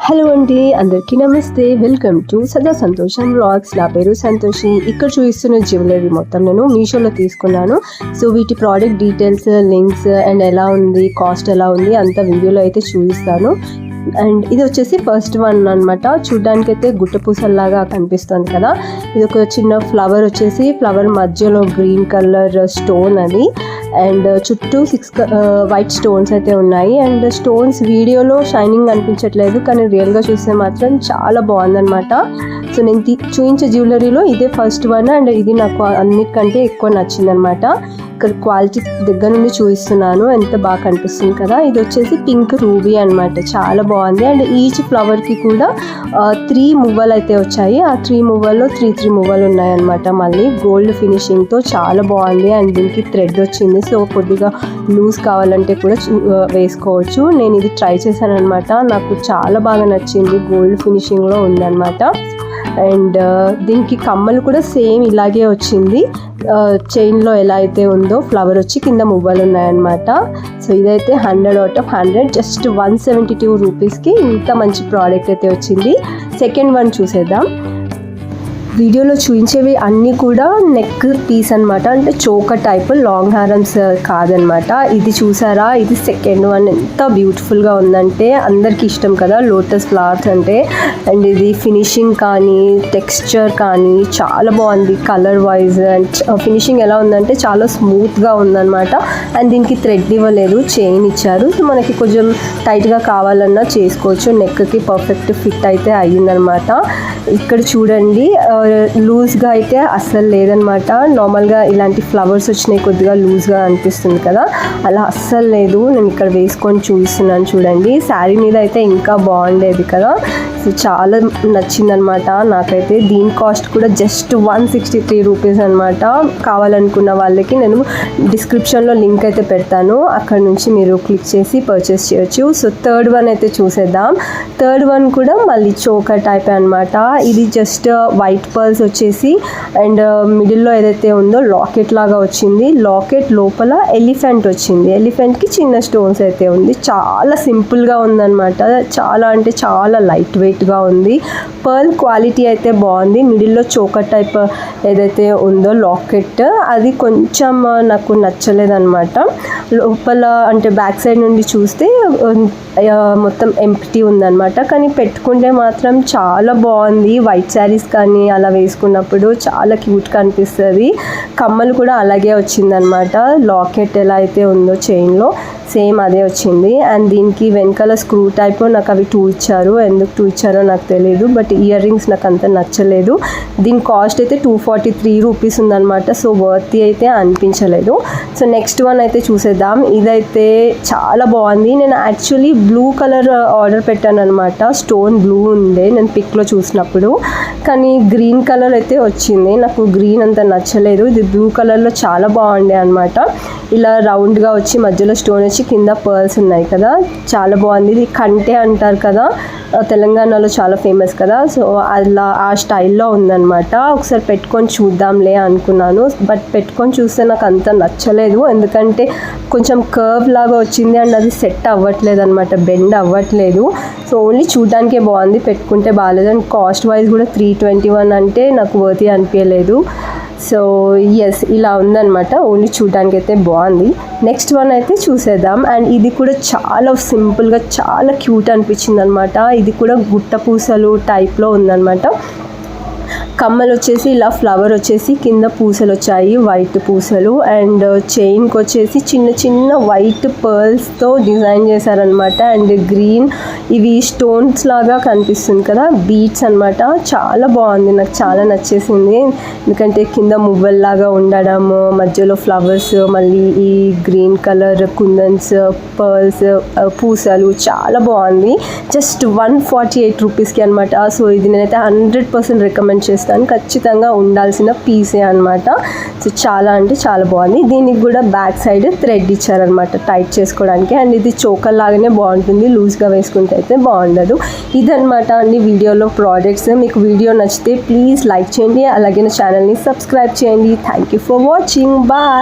Hello అండి, అందరికీ నమస్తే. వెల్కమ్ టు సదా సంతోషం వ్లాగ్స్. నా పేరు సంతోషి. ఇక్కడ చూపిస్తున్న జ్యువెలరీ మొత్తం నేను మీషోలో తీసుకున్నాను. సో వీటి ప్రోడక్ట్ డీటెయిల్స్, లింక్స్ అండ్ ఎలా ఉంది, కాస్ట్ ఎలా ఉంది అంత వీడియోలో అయితే చూపిస్తాను. అండ్ ఇది వచ్చేసి ఫస్ట్ వన్ అనమాట. చూడ్డానికి అయితే గుట్టపూసల్లాగా కనిపిస్తుంది కదా. ఇది ఒక చిన్న ఫ్లవర్ వచ్చేసి, ఫ్లవర్ మధ్యలో గ్రీన్ కలర్ స్టోన్ అది. అండ్ చుట్టూ 6 వైట్ స్టోన్స్ అయితే ఉన్నాయి. అండ్ స్టోన్స్ వీడియోలో షైనింగ్ అనిపించట్లేదు, కానీ రియల్గా చూస్తే మాత్రం చాలా బాగుందన్నమాట. సో నేను చూపించే జ్యువెలరీలో ఇదే ఫస్ట్ వన్. అండ్ ఇది నాకు అన్నిటికంటే ఎక్కువ నచ్చిందనమాట. ఇక్కడ క్వాలిటీ దగ్గర నుండి చూపిస్తున్నాను, ఎంత బాగా కనిపిస్తుంది కదా. ఇది వచ్చేసి పింక్ రూబీ అనమాట, చాలా బాగుంది. అండ్ ఈచ్ ఫ్లవర్కి కూడా 3 మువ్వలు అయితే వచ్చాయి. ఆ 3 మువ్వల్లో 3 మువ్వలు ఉన్నాయన్నమాట. మళ్ళీ గోల్డ్ ఫినిషింగ్తో చాలా బాగుంది. అండ్ దీనికి థ్రెడ్ వచ్చింది, సో కొద్దిగా లూజ్ కావాలంటే కూడా వేసుకోవచ్చు. నేను ఇది ట్రై చేశాను అనమాట, నాకు చాలా బాగా నచ్చింది. గోల్డ్ ఫినిషింగ్లో ఉందన్నమాట. అండ్ దీనికి కమ్మలు కూడా సేమ్ ఇలాగే వచ్చింది. చైన్లో ఎలా అయితే ఉందో ఫ్లవర్ వచ్చి కింద మువ్వలు ఉన్నాయన్నమాట. సో ఇదైతే 100 out of 100, జస్ట్ 172 రూపీస్కి ఇంత మంచి ప్రోడక్ట్ అయితే వచ్చింది. సెకండ్ వన్ చూసేద్దాం. వీడియోలో చూపించేవి అన్నీ కూడా నెక్ పీస్ అనమాట, అంటే చోకర్ టైప్, లాంగ్ హారమ్స్ కాదనమాట. ఇది చూసారా, ఇది సెకండ్ వన్. ఎంత బ్యూటిఫుల్గా ఉందంటే అందరికీ ఇష్టం కదా లోటస్ ఫ్లవర్స్ అంటే. అండ్ ఇది ఫినిషింగ్ కానీ టెక్స్చర్ కానీ చాలా బాగుంది. కలర్ వైజ్ అండ్ ఫినిషింగ్ ఎలా ఉందంటే చాలా స్మూత్గా ఉందన్నమాట. అండ్ దీనికి థ్రెడ్ ఇవ్వలేదు, చైన్ ఇచ్చారు. సో మనకి కొంచెం టైట్గా కావాలన్నా చేసుకోవచ్చు. నెక్కి పర్ఫెక్ట్ ఫిట్ అయితే అయ్యిందనమాట. ఇక్కడ చూడండి, లూజ్గా అయితే అస్సలు లేదనమాట. నార్మల్గా ఇలాంటి ఫ్లవర్స్ వచ్చినాయి కొద్దిగా లూజ్గా అనిపిస్తుంది కదా, అలా అస్సలు లేదు. నేను ఇక్కడ వేసుకొని చూపిస్తున్నాను చూడండి. శారీ మీద అయితే ఇంకా బాగుండేది కదా. సో చాలా నచ్చిందనమాట నాకైతే. దీని కాస్ట్ కూడా జస్ట్ 163 రూపీస్ అనమాట. కావాలనుకున్న వాళ్ళకి నేను డిస్క్రిప్షన్లో లింక్ అయితే పెడతాను, అక్కడ నుంచి మీరు క్లిక్ చేసి పర్చేస్ చేయొచ్చు. సో థర్డ్ వన్ అయితే చూసేద్దాం. థర్డ్ వన్ కూడా మళ్ళీ చోకర్ టైప్ అనమాట. ఇది జస్ట్ వైట్ పర్ల్స్ వచ్చేసి అండ్ మిడిల్లో ఏదైతే ఉందో లాకెట్ లాగా వచ్చింది. లాకెట్ లోపల ఎలిఫెంట్ వచ్చింది. ఎలిఫెంట్కి చిన్న స్టోన్స్ అయితే ఉంది. చాలా సింపుల్గా ఉందన్నమాట. చాలా అంటే చాలా లైట్ వెయిట్గా ఉంది. పర్ల్ క్వాలిటీ అయితే బాగుంది. మిడిల్లో చోకర్ టైప్ ఏదైతే ఉందో లాకెట్, అది కొంచెం నాకు నచ్చలేదన్నమాట. లోపల అంటే బ్యాక్ సైడ్ నుండి చూస్తే మొత్తం ఎంప్టీ ఉందన్నమాట, కానీ పెట్టుకుంటే మాత్రం చాలా బాగుంది. వైట్ శారీస్ కానీ అలా వేసుకున్నప్పుడు చాలా క్యూట్గా అనిపిస్తుంది. కమ్మలు కూడా అలాగే వచ్చిందనమాట. లాకెట్ ఎలా అయితే ఉందో చైన్లో సేమ్ అదే వచ్చింది. అండ్ దీనికి వెనకాల స్క్రూ టైప్ నాకు అవి 2 ఇచ్చారు. ఎందుకు 2 ఇచ్చారో నాకు తెలియదు, బట్ ఇయర్ రింగ్స్ నాకు అంత నచ్చలేదు. దీని కాస్ట్ అయితే 243 రూపీస్ ఉందన్నమాట. సో వర్తీ అయితే అనిపించలేదు. సో నెక్స్ట్ వన్ అయితే చూసేద్దాం. ఇదైతే చాలా బాగుంది. నేను యాక్చువల్లీ బ్లూ కలర్ ఆర్డర్ పెట్టాను అనమాట. స్టోన్ బ్లూ ఉండే నేను పిక్లో చూసినప్పుడు, కానీ గ్రీన్ కలర్ అయితే వచ్చింది. నాకు గ్రీన్ అంత నచ్చలేదు. ఇది బ్లూ కలర్లో చాలా బాగుండే అనమాట. ఇలా రౌండ్గా వచ్చి మధ్యలో స్టోన్ వచ్చి కింద పర్ల్స్ ఉన్నాయి కదా, చాలా బాగుంది. ఇది కంటే అంటారు కదా, తెలంగాణలో చాలా ఫేమస్ కదా. సో అలా ఆ స్టైల్లో ఉందన్నమాట. ఒకసారి పెట్టుకొని చూద్దాంలే అనుకున్నాను, బట్ పెట్టుకొని చూస్తే నాకు అంత నచ్చలేదు. ఎందుకంటే కొంచెం కర్వ్ లాగా వచ్చింది అండ్ అది సెట్ అవ్వట్లేదు అనమాట, బెండ్ అవ్వట్లేదు. సో ఓన్లీ చూడడానికే బాగుంది, పెట్టుకుంటే బాగాలేదు. అండ్ కాస్ట్ వైజ్ కూడా 321 అంటే నాకు వర్తీ అనిపించలేదు. సో ఎస్, ఇలా ఉందన్నమాట. ఓన్లీ చూడడానికి అయితే బాగుంది. నెక్స్ట్ వన్ అయితే చూసేద్దాం. అండ్ ఇది కూడా చాలా సింపుల్గా చాలా క్యూట్ అనిపించింది అనమాట. ఇది కూడా గుట్ట పూసలు టైప్లో ఉందన్నమాట. కమ్మలు వచ్చేసి ఇలా ఫ్లవర్ వచ్చేసి కింద పూసలు వచ్చాయి, వైట్ పూసలు. అండ్ చైన్కి వచ్చేసి చిన్న చిన్న వైట్ పర్ల్స్తో డిజైన్ చేశారనమాట. అండ్ గ్రీన్ ఇవి స్టోన్స్ లాగా కనిపిస్తుంది కదా, బీట్స్ అనమాట. చాలా బాగుంది, నాకు చాలా నచ్చేసింది. ఎందుకంటే కింద మువ్వల్లాగా ఉండడం, మధ్యలో ఫ్లవర్స్, మళ్ళీ ఈ గ్రీన్ కలర్ కుందన్స్, పర్ల్స్, పూసలు చాలా బాగుంది. జస్ట్ 148 రూపీస్కి అనమాట. సో ఇది నేనైతే 100% రికమెండ్ చేస్తాను. ఖచ్చితంగా ఉండాల్సిన పీసే అనమాట. సో చాలా అంటే చాలా బాగుంది. దీనికి కూడా బ్యాక్ సైడ్ థ్రెడ్ ఇచ్చారనమాట టైట్ చేసుకోవడానికి. అండ్ ఇది చోకర్ లాగానే బాగుంటుంది, లూజ్గా వేసుకుంటే అయితే బాగుండదు. ఇదనమాట అండి వీడియోలో ప్రోడక్ట్స్. మీకు వీడియో నచ్చితే ప్లీజ్ లైక్ చేయండి, అలాగే నా ఛానల్ని సబ్స్క్రైబ్ చేయండి. Thank you for watching. Bye.